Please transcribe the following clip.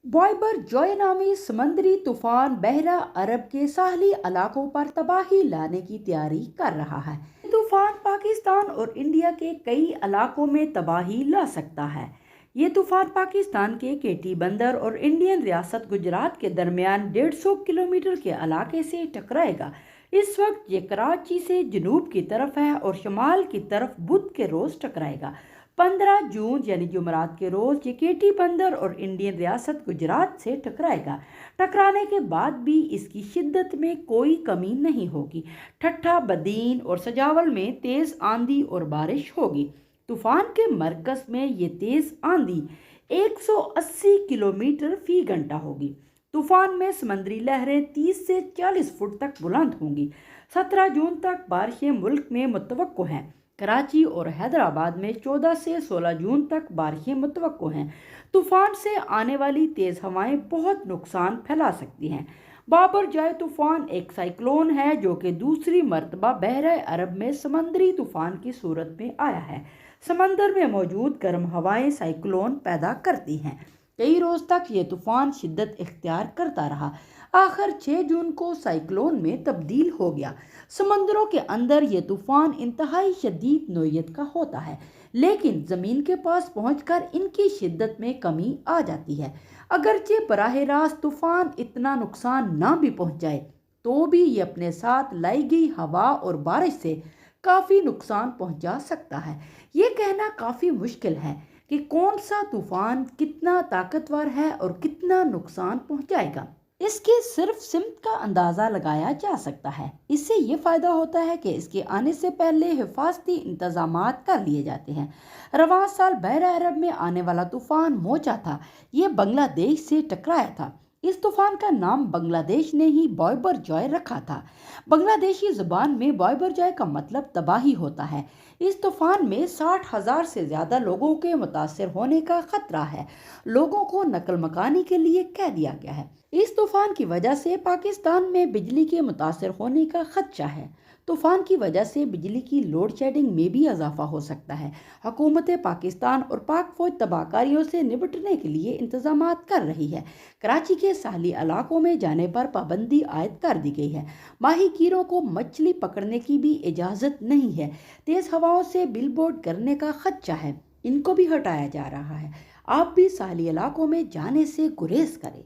बॉयबर Joy नामी समंदरी तूफान बहरा अरब के साहली इलाकों पर तबाही लाने की तैयारी कर रहा है। तूफान पाकिस्तान और इंडिया के कई इलाकों में तबाही ला सकता है। ये तूफान पाकिस्तान के केटी बंदर और इंडियन रियासत गुजरात के दरमियान 150 किलोमीटर के इलाके से टकराएगा। इस वक्त ये कराची से जनूब की तरफ है और शमाल की तरफ बुध के रोज टकराएगा। 15 जून यानी जुमरात के रोज ये केटी बंदर और इंडियन रियासत गुजरात से टकराएगा। टकराने के बाद भी इसकी शिद्दत में कोई कमी नहीं होगी। ठट्ठा, बदीन और सजावल में तेज आंधी और बारिश होगी। तूफान के मरकज में ये तेज आंधी 180 किलोमीटर फी घंटा होगी। तूफान में समंदरी लहरें 30 से 40 फुट तक बुलंद होंगी। 17 जून तक बारिशें मुल्क में मुतवक्को हैं। कराची और हैदराबाद में 14 से 16 जून तक बारिशें मुतवक्को हैं। तूफान से आने वाली तेज़ हवाएं बहुत नुकसान फैला सकती हैं। बाबर जॉय तूफान एक साइक्लोन है जो कि दूसरी मर्तबा बहरा अरब में समंदरी तूफान की सूरत में आया है। समंदर में मौजूद गर्म हवाएं साइक्लोन पैदा करती हैं। कई रोज तक ये तूफान शिद्दत इख्तियार करता रहा। आखिर 6 जून को साइक्लोन में तब्दील हो गया। समंदरों के अंदर ये तूफान इंतहाई शदीद नोयत का होता है, लेकिन ज़मीन के पास पहुंचकर इनकी शिद्दत में कमी आ जाती है। अगरचे बराह रास्त तूफान इतना नुकसान ना भी पहुंचाए तो भी ये अपने साथ लाई गई हवा और बारिश से काफ़ी नुकसान पहुंचा सकता है। ये कहना काफ़ी मुश्किल है कि कौन सा तूफान कितना ताकतवर है और कितना नुकसान पहुंचाएगा। इसके सिर्फ सिमत का अंदाज़ा लगाया जा सकता है। इससे ये फ़ायदा होता है कि इसके आने से पहले हिफाजती इंतज़ामात कर लिए जाते हैं। रवां साल बहरा अरब में आने वाला तूफ़ान मोचा था। ये बांग्लादेश से टकराया था। इस तूफ़ान का नाम बांग्लादेश ने ही बॉयबर जॉय रखा था। बांग्लादेशी ज़ुबान में बॉयबर जॉय का मतलब तबाही होता है। इस तूफ़ान में 60,000 से ज़्यादा लोगों के मुतासर होने का ख़तरा है। लोगों को नकल मकानी के लिए कह दिया गया है। इस तूफ़ान की वजह से पाकिस्तान में बिजली के मुतासर होने का खदशा है। तूफ़ान की वजह से बिजली की लोड शेडिंग में भी इजाफा हो सकता है। हुकूमत पाकिस्तान और पाक फौज तबाहकारियों से निपटने के लिए इंतजामात कर रही है। कराची के साहली इलाकों में जाने पर पाबंदी आयद कर दी गई है। माहीगीरों को मछली पकड़ने की भी इजाज़त नहीं है। तेज़ हवाओं से बिलबोर्ड करने का खदशा है, इनको भी हटाया जा रहा है। आप भी साहली इलाकों में जाने से गुरेज करें।